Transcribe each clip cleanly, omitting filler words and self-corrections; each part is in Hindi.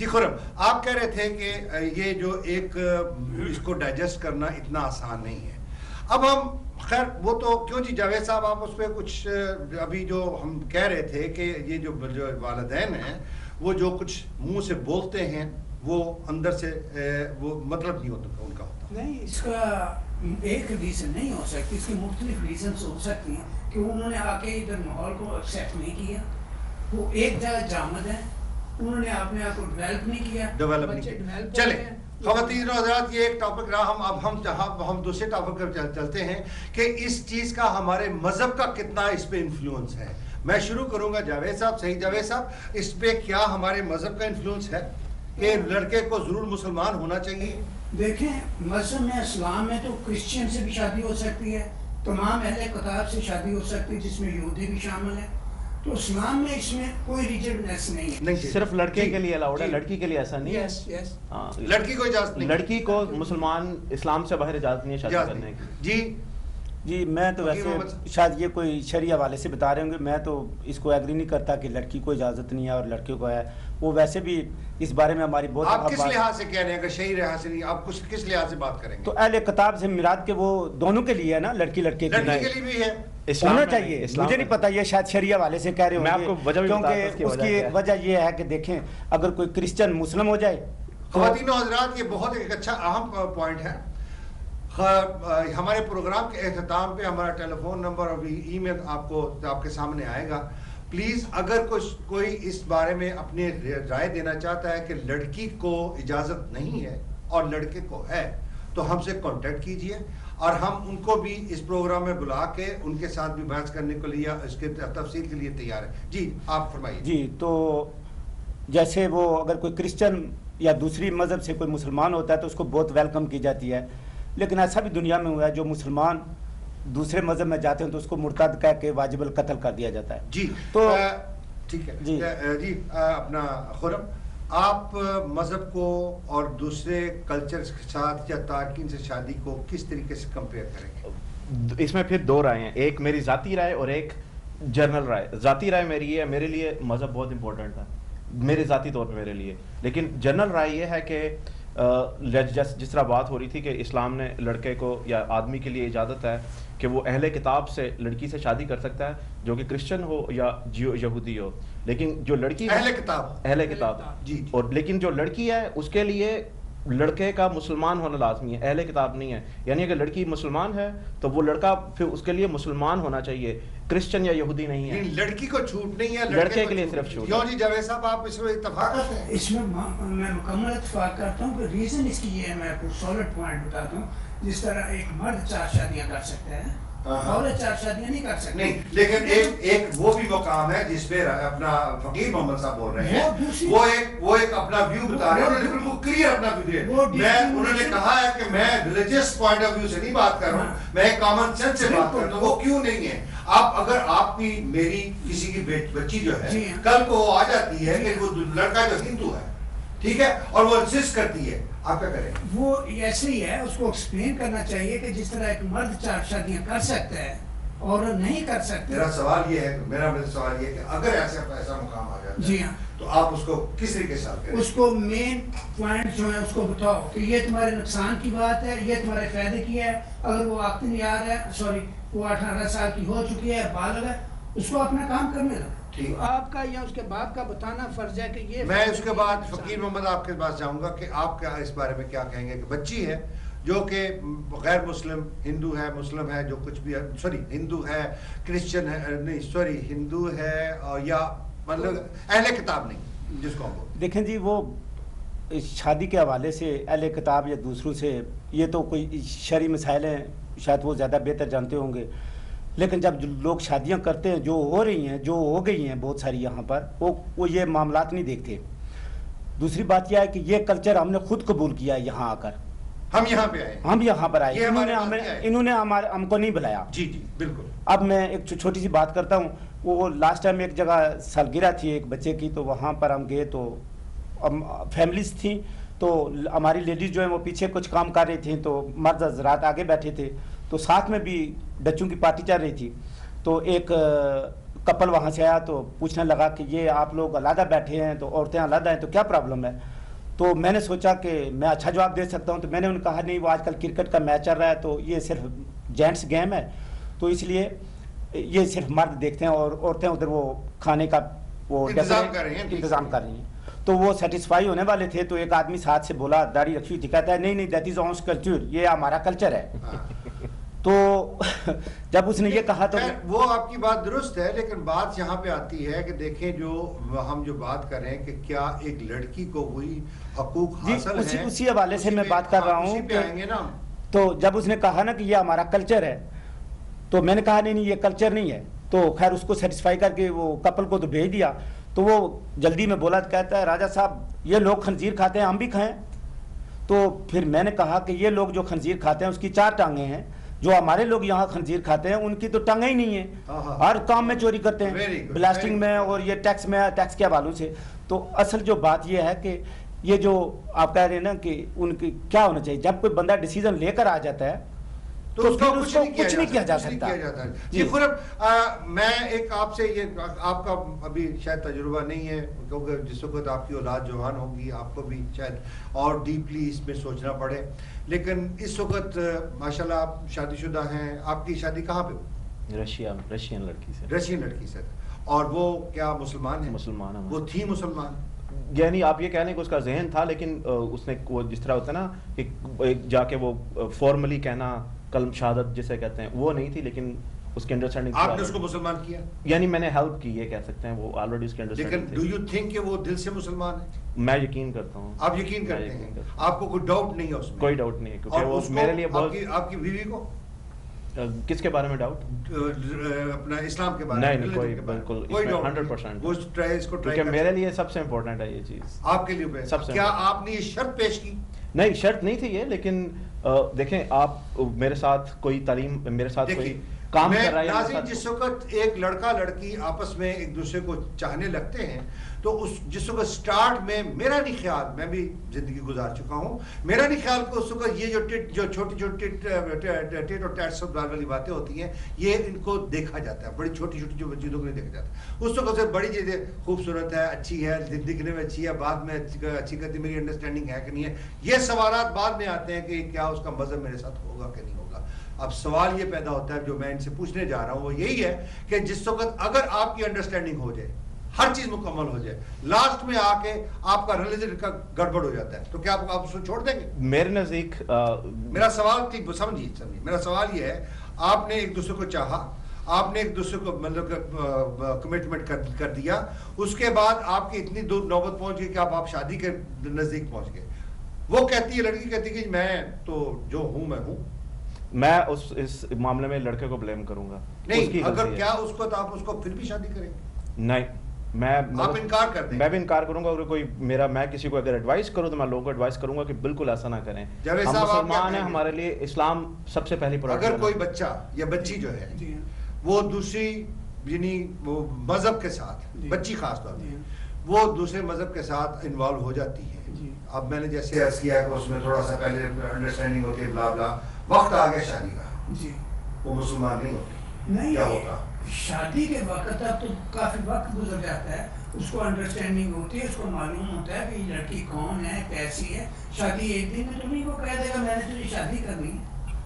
जी खुरम, आप कह रहे थे कि ये जो एक इसको डाइजेस्ट करना इतना आसान नहीं है। अब हम खैर वो तो क्यों जी जावेद साहब, आप उस पर कुछ अभी जो हम कह रहे थे कि ये जो वालिदैन हैं वो जो कुछ मुंह से बोलते हैं वो अंदर से वो मतलब नहीं होता उनका होता नहीं। इसका एक रीज़न नहीं हो सकती, इसकी मुख्तलिफ रीजन हो सकती हैं कि उन्होंने आके इधर माहौल को एक्सेप्ट नहीं किया, वो एक जगह जामद है, उन्होंने अपने आप को डेवलप नहीं किया, डेवलप चले ख़वातीन और हज़रात, ये एक टॉपिक रहा। हम दूसरे टॉपिक पर चलते हैं कि इस चीज़ का हमारे मज़हब का कितना इस पे इन्फ्लुएंस है। मैं शुरू करूंगा जावेद साहब, सही जावेद साहब, इस पे क्या हमारे मज़हब का इन्फ्लुएंस है कि लड़के को ज़रूर मुसलमान होना चाहिए? देखें, मज़हब में इस्लाम में तो क्रिश्चियन से भी शादी हो सकती है, तमाम अहले किताब से शादी हो सकती है जिसमें यहूदी भी शामिल है, तो इस्लाम में इसमें कोई रिजिडनेस नहीं है। नहीं, सिर्फ लड़के के लिए अलाउड है, लड़की के लिए ऐसा नहीं है। लड़की को इजाजत नहीं, लड़की को मुसलमान इस्लाम से बाहर इजाजत नहीं है शादी करने की। जी मैं तो वैसे शायद ये कोई शरिया वाले से बता रहे होंगे, मैं तो इसको एग्री नहीं करता कि लड़की को इजाज़त नहीं है और लड़के को है। वो वैसे भी इस बारे में हमारी बहुत आप किस लिहाज से कह रहे हैं? अगर शही लिहाज से नहीं, आप किस लिहाज से बात करेंगे? तो अहले किताब से मिराद के वो दोनों के लिए है ना, लड़की लड़के के लिए भी है, होना चाहिए। मुझे नहीं पता, ये शायद शरिया वाले से कह रहे होंगे, क्योंकि उसकी वजह ये है कि देखें अगर कोई क्रिश्चियन मुस्लिम हो जाए। ख़वातीन और हज़रात, ये बहुत एक अच्छा अहम पॉइंट है। हमारे प्रोग्राम के अख्ताम पे हमारा टेलीफोन नंबर और ईमेल आपके सामने आएगा। प्लीज़ अगर कोई इस बारे में अपनी राय देना चाहता है कि लड़की को इजाज़त नहीं है और लड़के को है, तो हमसे कांटेक्ट कीजिए और हम उनको भी इस प्रोग्राम में बुला के उनके साथ भी बहस करने के लिए, इसके तफसील के लिए तैयार है। जी आप फरमाइए। जी, तो जैसे वो अगर कोई क्रिश्चियन या दूसरी मज़हब से कोई मुसलमान होता है तो उसको बहुत वेलकम की जाती है, लेकिन ऐसा भी दुनिया में हुआ है जो मुसलमान दूसरे मज़हब में जाते हैं तो उसको मुर्तद कह के वाजिबुल कत्ल कर दिया जाता है। जी तो ठीक है जी अपना खुरम, आप मज़हब को और दूसरे कल्चर के साथ या तारकीन से शादी को किस तरीके से कंपेयर करेंगे? इसमें फिर दो राय हैं, एक मेरी ज़ाती राय और एक जनरल राय। ज़ाती राय मेरी ये है, मेरे लिए मज़हब बहुत इंपॉर्टेंट था मेरे ज़ाती तौर पे मेरे लिए, लेकिन जनरल राय ये है कि जिस तरह बात हो रही थी कि इस्लाम ने लड़के को या आदमी के लिए इजाज़त है कि वो अहले किताब से लड़की से शादी कर सकता है, जो कि क्रिश्चियन हो या यहूदी हो, लेकिन जो लड़की अहले किताब जी, और लेकिन जो लड़की है उसके लिए लड़के का मुसलमान होना लाजमी है, अहले किताब नहीं है। यानी अगर लड़की मुसलमान है तो वो लड़का फिर उसके लिए मुसलमान होना चाहिए, क्रिश्चियन या यहूदी नहीं है। लड़की को छूट नहीं है, लड़के के लिए सिर्फ छूट। क्यों जी जावेद साहब, आप इसमें इत्तेफाक करते हैं? इसमें मैं मुकम्मल इत्तेफाक करता हूँ कि रीज़न इसकी ये है, मैं आपको सॉलिड पॉइंट बताता हूँ। जिस तरह एक मर्द 4 शादियाँ कर सकते हैं, औरत 4 शादियाँ नहीं कर सकती। नहीं, लेकिन एक वो भी मकाम है जिसपे अपना फकीर मोहम्मद साहब बोल रहे हैं, वो एक अपना व्यू बता रहे हैं, उन्होंने बिल्कुल क्लियर अपना व्यू दिया। उन्होंने कहा है कि मैं रिलीजियस पॉइंट ऑफ व्यू से नहीं बात कर रहा हूँ, मैं कॉमन सेंस से बात कर रहा हूँ। वो क्यों नहीं है? आप अगर आपकी मेरी किसी की बच्ची जो है कल को आ जाती है कि वो लड़का जो हिंदू है, ठीक है, और वो इंसिस्ट करती है, आप क्या करें? वो ऐसे ही है, उसको एक्सप्लेन करना चाहिए कि जिस तरह एक मर्द 4 शादियां कर सकता है और नहीं कर सकते। मेरा सवाल ये है कि अगर ऐसा मुकाम आ जाता है, जी हाँ, तो आप उसको किस तरीके से करें? उसको मेन पॉइंट जो है उसको बताओ कि ये तुम्हारे नुकसान की बात है, ये तुम्हारे फायदे की है। अगर वो आखिरी यार है, सॉरी वो 18 साल की हो चुकी है, बालिग है, उसको अपना काम करने दो। तो आपका या उसके बाप का बताना फर्ज है कि ये। मैं उसके बाद फकीर मोहम्मद आपके पास जाऊंगा कि आप क्या इस बारे में क्या कहेंगे कि बच्ची है जो कि गैर मुस्लिम, हिंदू है, मुस्लिम है, जो कुछ भी है, सॉरी हिंदू है, क्रिश्चियन है, नहीं सॉरी हिंदू है, और या मतलब अहले किताब नहीं जिसको हम बोलते। देखें जी, वो शादी के हवाले से अहले किताब या दूसरों से, ये तो कोई शरई मसाइल हैं, शायद वो ज़्यादा बेहतर जानते होंगे, लेकिन जब लोग शादियां करते हैं, जो हो रही हैं, जो हो गई हैं बहुत सारी यहाँ पर, वो ये मामलात नहीं देखते। दूसरी बात यह है कि ये कल्चर हमने खुद कबूल किया है यहाँ आकर, हम यहाँ पे आए, हम यहाँ पर आए, इन्होंने हमको नहीं बुलाया। जी जी बिल्कुल। अब मैं एक छोटी सी बात करता हूँ, वो लास्ट टाइम एक जगह सालगिरह थी एक बच्चे की, तो वहाँ पर हम गए, तो फैमिलीज थी, तो हमारी लेडीज़ जो है वो पीछे कुछ काम कर रही थी, तो मर्द हजरात आगे बैठे थे, तो साथ में भी बच्चों की पार्टी चल रही थी। तो एक कपल वहाँ से आया तो पूछने लगा कि ये आप लोग अलग बैठे हैं, तो औरतें अलग हैं, तो क्या प्रॉब्लम है? तो मैंने सोचा कि मैं अच्छा जवाब दे सकता हूँ, तो मैंने उन्हें कहा नहीं, वो आजकल क्रिकेट का मैच चल रहा है तो ये सिर्फ जेंट्स गेम है, तो इसलिए ये सिर्फ मर्द देखते हैं और औरतें उधर वो खाने का वो इंतजाम कर रही हैं। इंतजाम कर रही हैं। तो वो सेटिस्फाई होने वाले थे, तो एक आदमी साथ से बोला, दाढ़ी रखी थी, कहता है नहीं नहीं दैट इज आवर कल्चर, ये हमारा कल्चर है। तो जब उसने ये कहा तो वो आपकी बात दुरुस्त है, लेकिन बात यहाँ पे आती है कि देखें जो हम जो बात कर रहे हैं कि क्या एक लड़की को हुई हकूक हासिल है, उसी हवाले से मैं बात कर रहा हूँ। आएंगे ना। तो जब उसने कहा ना कि ये हमारा कल्चर है, तो मैंने कहा नहीं नहीं ये कल्चर नहीं है। तो खैर उसको सेटिस्फाई करके वो कपल को तो भेज दिया। तो वो जल्दी में बोला, कहता है राजा साहब ये लोग खंजीर खाते हैं, हम भी खाएं। तो फिर मैंने कहा कि ये लोग जो खंजीर खाते हैं उसकी 4 टांगें हैं, जो हमारे लोग यहाँ खंजीर खाते हैं उनकी तो टांगें ही नहीं है, हर काम में चोरी करते हैं, ब्लास्टिंग में और ये टैक्स में, टैक्स के हवालों से। तो असल जो बात ये है कि ये जो आप कह रहे हैं ना कि उनकी क्या होना चाहिए, जब कोई बंदा डिसीजन लेकर आ जाता है तो उसको कुछ नहीं किया जा सकता। जी खुरम, मैं एक आपसे ये, आपका अभी शायद तजुर्बा नहीं है क्योंकि जिस वक्त आपकी औलाद जवान होगी आपको भी शायद और डीपली इसमें सोचना पड़े, लेकिन इस वक्त माशाल्लाह आप शादीशुदा हैं। आपकी शादी कहाँ पे? रशियन लड़की से। रशियन लड़की से। और वो क्या मुसलमान है? मुसलमान है। वो थी मुसलमान? यानी आप ये कह लें कि उसका जहन था, लेकिन उसने वो जिस तरह होता है ना कि जाके वो फॉर्मली कहना कलम शहादत जिसे कहते हैं वो नहीं थी, लेकिन उसकी अंडरस्टैंडिंग। आपने उसको मुसलमान किया? यानी मैंने हेल्प की, ये कह सकते हैं, वो ऑलरेडी उसकी अंडरस्टैंडिंग थी। लेकिन डू यू थिंक कि वो दिल से मुसलमान है? मैं यकीन करता हूँ। आप यकीन करते हैं? आपको कोई डाउट नहीं है उसमें? कोई डाउट नहीं है, क्योंकि वो मेरे लिए बहुत। आपकी बीवी को किसके बारे में डाउट? अपना इस्लाम के बारे में? नहीं, कोई बिल्कुल 100%। वो ट्राई, इसको ट्राई क्योंकि मेरे लिए सबसे इम्पोर्टेंट है ये चीज। आपके लिए सबसे क्या आपने ये शर्त पेश की? नहीं, शर्त नहीं थी ये, लेकिन देखें आप मेरे साथ कोई तालीम, मेरे साथ कोई काम कर रहा है। नाज़रीन, जिस वक्त एक लड़का लड़की आपस में एक दूसरे को चाहने लगते हैं तो उस जिस वक्त स्टार्ट में, मेरा नहीं ख्याल, मैं भी जिंदगी गुजार चुका हूँ, मेरा नहीं ख्याल कि उस वक्त ये जो छोटी छोटी टिट और टैट सब वाली बातें होती हैं ये इनको देखा जाता है, बड़ी छोटी छोटी जो चीज़ों को नहीं देखा जाता। उस वक्त से बड़ी चीज़ें खूबसूरत है, अच्छी है, दिखने में अच्छी है, बाद में अच्छी करती मेरी अंडरस्टैंडिंग है कि नहीं है, ये सवाल बाद में आते हैं कि क्या उसका मज़हब मेरे साथ होगा कि नहीं होगा। अब सवाल ये पैदा होता है जो मैं इनसे पूछने जा रहा हूँ वो यही है कि जिस वक्त अगर आपकी अंडरस्टैंडिंग हो जाए, हर चीज मुकम्मल हो जाए, लास्ट में आके आपका रिलीजन का गड़बड़ हो जाता है, तो क्या आप उसको छोड़ देंगे? मेरे नजदीक मेरा सवाल ठीक समझिए, मेरा सवाल ये है, आपने एक दूसरे को चाहा, आपने एक दूसरे को मतलब कमिटमेंट कर दिया, उसके बाद आपकी इतनी दूर नौबत पहुंच गई कि आप शादी के नजदीक पहुंच गए। वो कहती है, लड़की कहती है कि मैं तो जो हूं मैं हूं। मैं इस मामले में लड़के को ब्लेम करूंगा। नहीं, अगर क्या उसको तो आप उसको फिर भी शादी करेंगे? नहीं, आप इनकार कर देंगे? मैं भी इनकार करूंगा। अगर कोई मैं किसी को अगर एडवाइस करूं तो मैं लोगों को एडवाइस करूंगा कि बिल्कुल ऐसा ना करें। हम मुसलमान हैं, हमारे लिए इस्लाम सबसे पहली प्रायोरिटी। अगर कोई बच्चा या बच्ची जो है वो दूसरी यानी वो मजहब के साथ, बच्ची खास तौर पर वो दूसरे मजहब के साथ इन्वॉल्व हो जाती है, अब मैंने जैसे अर्ज किया कि उसमें थोड़ा सा पहले अंडरस्टैंडिंग होती है, ब्ला ब्ला, वक्त आ गया शादी का जी, वो मुसलमान नहीं होती, नहीं क्या होता? शादी के वक्त अब तो काफी वक्त गुजर जाता है, उसको अंडरस्टैंडिंग होती है, उसको मालूम होता है कि लड़की कौन है, कैसी है। शादी एक दिन में तो नहीं वो कह देगा मैंने तुझे शादी करनी है,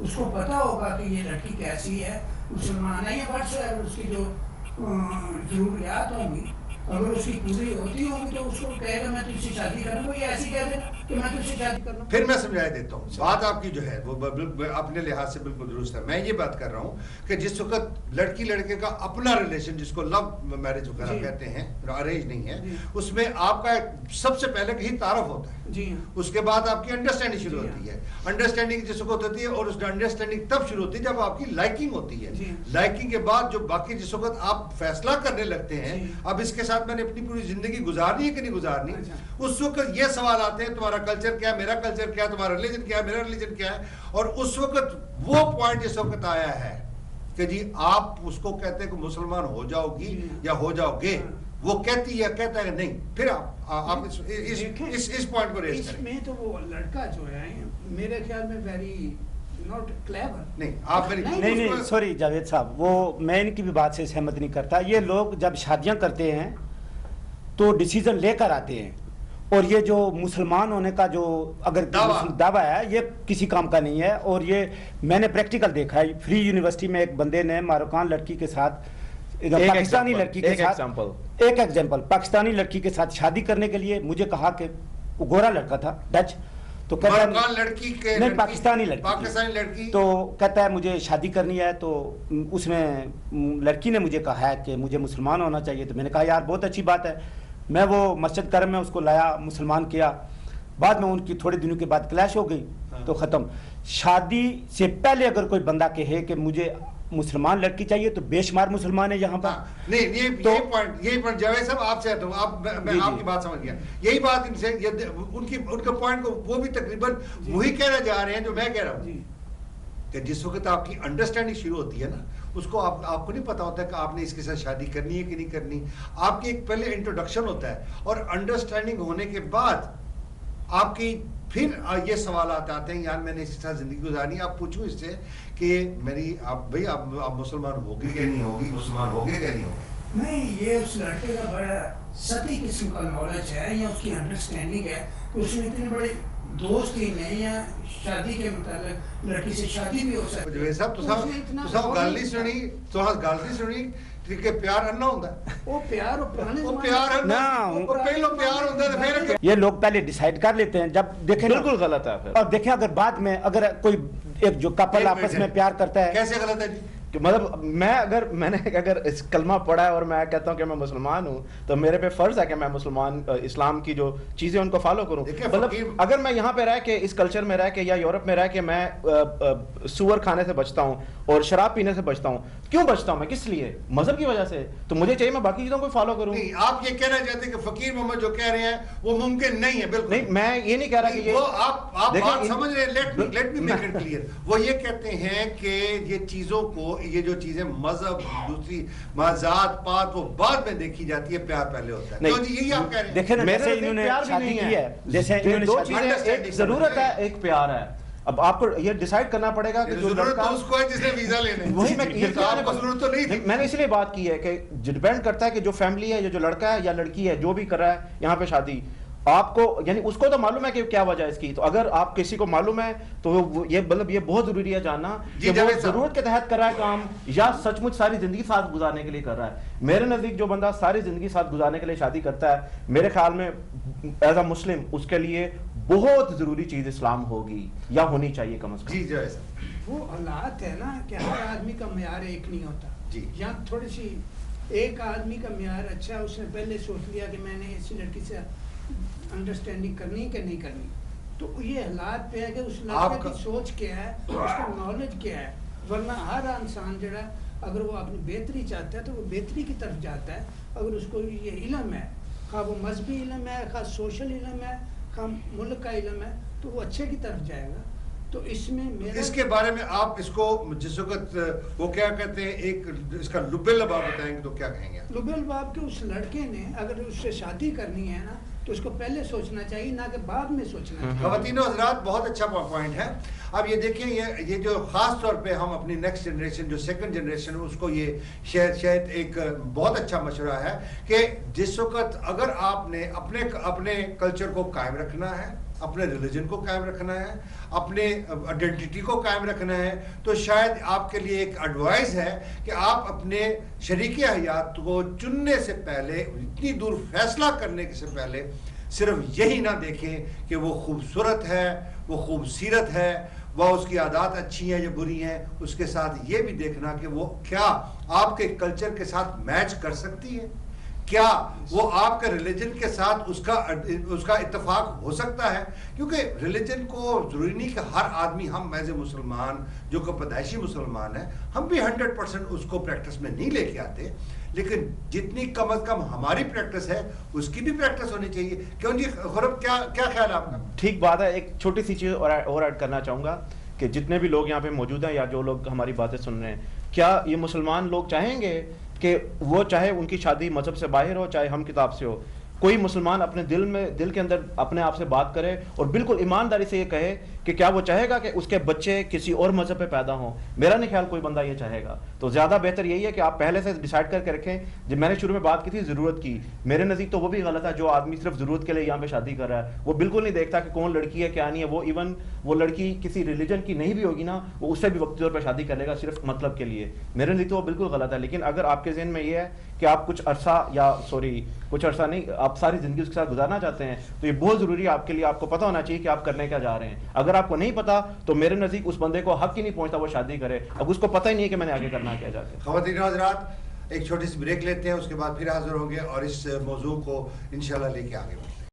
उसको पता होगा कि ये लड़की कैसी है, मुसलमान है या वर्ष है, उसकी जो जरूरियात होंगी अगर उसकी पूरी होती होगी तो उसको कहेगा मैं तुझसे शादी करूंगा, या ऐसी कह देगा कि मैं तुझसे शादी करूंगा। फिर मैं समझाई देता हूँ, बात आपकी जो है वो अपने लिहाज से बिल्कुल दुरुस्त है। मैं ये बात कर रहा हूँ कि जिस वक्त लड़की लड़के का अपना रिलेशन, जिसको लव मैरिज वगैरह कहते हैं, अरेंज नहीं है, उसमें आपका सबसे पहले कहीं तारफ होता है जी, उसके बाद आपकी अंडरस्टैंडिंग शुरू होती है। अंडरस्टैंडिंग जिस वक्त होती है और उस अंडरस्टैंडिंग तब शुरू होती है जब आपकी लाइकिंग होती है। लाइकिंग के बाद जो बाकी जिस वक्त आप फैसला करने लगते हैं अब इसके साथ मैंने अपनी पूरी जिंदगी गुजारनी है कि नहीं गुजारनी, उस वक्त ये सवाल आते हैं तुम्हारा कल्चर क्या है, मेरा कल्चर क्या है, तुम्हारा रिलीजन क्या है, मेरा रिलीजन क्या है। और उस वक्त वो पॉइंट इस वक्त आया है कि जी आप उसको कहते हैं कि मुसलमान हो जाओगी या हो जाओगे, वो कहती है कहता है नहीं, फिर आप इस पॉइंट को रेज करें। इसमें तो वो लड़का जो है मेरे ख्याल में वेरी नॉट क्लेवर। नहीं आप मेरी नहीं सॉरी जावेद साहब, वो मैं इनकी भी बात से सहमत नहीं करता। ये लोग जब शादियां करते हैं तो डिसीजन लेकर आते हैं, और ये जो मुसलमान होने का जो अगर दावा है ये किसी काम का नहीं है। और ये मैंने प्रैक्टिकल देखा है, फ्री यूनिवर्सिटी में एक बंदे ने मारोकान लड़की के साथ, पाकिस्तानी लड़की के साथ, एक एग्जांपल, पाकिस्तानी लड़की के साथ शादी करने के लिए मुझे कहा कि वो गोरा लड़का था, डच, तो कहता है लड़की के नहीं, पाकिस्तानी लड़की तो कहता है मुझे शादी करनी है। तो उसमें लड़की ने मुझे कहा है कि मुझे मुसलमान होना चाहिए। तो मैंने कहा यार बहुत अच्छी बात है। मैं वो मस्जिद करम में उसको लाया, मुसलमान किया। बाद में उनकी थोड़े दिनों के बाद क्लैश हो गई, तो ख़त्म। शादी से पहले अगर कोई बंदा कहे कि मुझे मुसलमान लड़की चाहिए तो बेशुमार मुसलमान है यहाँ पर। नहीं, यही पॉइंट जावेद साहब आपसे आता हूँ, मैं आपकी बात समझ गया। यही बात इनसे उनके पॉइंट को वो भी तकरीबन वही कहना जा रहे हैं जो मैं कह रहा हूँ कि जिस वक्त आपकी अंडरस्टैंडिंग शुरू होती है ना, उसको आपको नहीं पता होता कि आपने इसके साथ शादी करनी है कि नहीं करनी। आपकी एक पहले इंट्रोडक्शन होता है, और अंडरस्टैंडिंग होने के बाद आपकी फिर ये सवाल आते हैं, यार मैंने इसके साथ जिंदगी गुजारनी, आप पूछो इससे कि मेरी आप मुसलमान होगी क्या नहीं होगी, मुसलमान होगे क्या नहीं होगी। नहीं, ये उस लड़के का बड़ा सती किस्म का नॉलेज है या उसकी अंडरस्टैंडिंग है कि उसमें इतने बड़े दोस्त ही नहीं, या शादी के मतलब लड़की से शादी भी हो सकती है। साहब तुम गल नहीं सुनी कि प्यार अन्ना होता है, वो प्यार फिर ये लोग पहले डिसाइड कर लेते हैं जब देखें, बिल्कुल गलत है फिर। और देखें अगर बाद में अगर कोई एक जो कपल आपस में प्यार करता है, कैसे गलत है जी? मतलब मैंने अगर इस कलमा पढ़ा है और मैं कहता हूँ कि मैं मुसलमान हूँ, तो मेरे पे फर्ज है कि मैं मुसलमान इस्लाम की जो चीजें उनको फॉलो करूँ। मतलब अगर मैं यहाँ पे रह के इस कल्चर में रह के या यूरोप में रह के मैं सुअर खाने से बचता हूँ और शराब पीने से बचता हूँ, क्यों बचता हूँ मैं, किस लिए? मजहब की वजह से। तो मुझे चाहिए मैं बाकी चीजों को फॉलो करूँ। आप ये कहना चाहते हैं कि फकीर मोहम्मद जो कह रहे हैं वो मुमकिन नहीं है? बिल्कुल नहीं, मैं ये नहीं कह रहा कि ये आप बात समझ रहे हैं। Let me make it clear. वो ये कहते हैं कि ये चीजों को, ये जो चीजें मजहब, दूसरी जात पात, वो बाद में देखी जाती है, प्यार पहले होता है। तो यही आप कह रहे हैं। देखें ना, जैसे इन्होंने शादी की है, जैसे दो चीजें, एक जरूरत है, एक प्यार है। अब आपको ये डिसाइड करना पड़ेगा कि जो लड़का तो उसको है जिसने वीजा लेने, वही मैं आपको जरूरत तो नहीं थी। मैंने इसलिए बात की है कि डिपेंड करता है कि जो फैमिली है, जो लड़का है या लड़की है, जो भी कर रहा है यहाँ पे शादी, आपको यानी उसको तो मालूम है कि क्या वजह है इसकी। तो अगर आप किसी को मालूम है तो ये मतलब ये बहुत जरूरी है जानना कि वो जरूरत के तहत कर रहा है काम या सचमुच सारी जिंदगी साथ गुजारने के लिए कर रहा है। मेरे नजदीक जो बंदा सारी जिंदगी साथ गुजारने के लिए शादी करता है, मेरे ख्याल में एज अ मुस्लिम उसके लिए बहुत जरूरी चीज इस्लाम होगी या होनी चाहिए कम से कम। जी जय वो हालात है ना कि हर आदमी का म्यार एक नहीं होता जी। यहाँ थोड़ी सी एक आदमी का म्यार अच्छा, उसने पहले सोच लिया कि मैंने ऐसी लड़की से अंडरस्टैंडिंग करनी कि नहीं करनी, तो ये हालात पे है कि उस लड़के की सोच क्या है, उसका नॉलेज क्या है। वरना हर इंसान जरा अगर वो अपनी बेहतरी चाहता है तो वो बेहतरी की तरफ जाता है। अगर उसको ये इल्म है, खा वो मजहबी इल्म है, खा सोशल इल्म है, खा मुल्क का इल्म है, तो वो अच्छे की तरफ जाएगा। तो इसमें मेरा इसके बारे में आप इसको जिस वक्त वो क्या कहते हैं, एक इसका लुबेल बाब बताएंगे तो क्या कहेंगे? लुबेल बाब के उस लड़के ने अगर उससे शादी करनी है ना तो उसको पहले सोचना चाहिए, ना कि बाद में सोचना चाहिए। ख़वातीनो हज़रात, बहुत अच्छा पॉइंट है। अब ये देखिए, ये जो ख़ास तौर पे हम अपनी नेक्स्ट जनरेशन, जो सेकंड जनरेशन है, उसको ये शायद एक बहुत अच्छा मशवरा है कि जिस वक्त अगर आपने अपने कल्चर को कायम रखना है, अपने रिलीजन को कायम रखना है, अपने आइडेंटिटी को कायम रखना है, तो शायद आपके लिए एक एडवाइस है कि आप अपने शरीके हयात को चुनने से पहले, इतनी दूर फैसला करने से पहले, सिर्फ यही ना देखें कि वो खूबसूरत है, वो खूबसीरत है, वह उसकी आदत अच्छी हैं या बुरी हैं, उसके साथ ये भी देखना कि वो क्या आपके कल्चर के साथ मैच कर सकती है, क्या वो आपके रिलीजन के साथ उसका इत्तेफाक हो सकता है। क्योंकि रिलीजन को जरूरी नहीं कि हर आदमी, हम एज ए मुसलमान जो कि पैदाइशी मुसलमान है, हम भी 100% उसको प्रैक्टिस में नहीं लेके आते, लेकिन जितनी कम अज कम हमारी प्रैक्टिस है उसकी भी प्रैक्टिस होनी चाहिए। क्यों जी खुरब, क्या ख्याल है आपका? ठीक बात है। एक छोटी सी चीज और ऐड करना चाहूंगा कि जितने भी लोग यहाँ पे मौजूद हैं या जो लोग हमारी बातें सुन रहे हैं, क्या ये मुसलमान लोग चाहेंगे कि वो चाहे उनकी शादी मजहब से बाहर हो, चाहे हम किताब से हो, कोई मुसलमान अपने दिल के अंदर अपने आप से बात करे और बिल्कुल ईमानदारी से ये कहे कि क्या वो चाहेगा कि उसके बच्चे किसी और मजहब पे पैदा हों? मेरा नहीं ख्याल कोई बंदा ये चाहेगा। तो ज्यादा बेहतर यही है कि आप पहले से डिसाइड करके रखें। जब मैंने शुरू में बात की थी जरूरत की, मेरे नजदीक तो वो भी गलत है। जो आदमी सिर्फ जरूरत के लिए यहाँ पे शादी कर रहा है, वो बिल्कुल नहीं देखता कि कौन लड़की है क्या नहीं है। वो इवन वो लड़की किसी रिलीजन की नहीं भी होगी ना, वो उससे भी वक्ती तौर पर शादी कर लेगा सिर्फ मतलब के लिए। मेरे नजदीक तो वो बिल्कुल गलत है। लेकिन अगर आपके जहन में ये है कि आप कुछ अरसा कुछ अरसा नहीं, आप सारी जिंदगी उसके साथ गुजारना चाहते हैं, तो ये बहुत जरूरी है आपके लिए, आपको पता होना चाहिए कि आप करने क्या जा रहे हैं। अगर आपको नहीं पता तो मेरे नजदीक उस बंदे को हक ही नहीं पहुंचता वो शादी करे, अब उसको पता ही नहीं है कि मैंने आगे करना क्या जाके। ख़वातीन और हज़रात, एक छोटी सी ब्रेक लेते हैं, उसके बाद फिर हाजिर होंगे और इस मौजू को इंशाल्लाह लेके आगे बढ़ेंगे।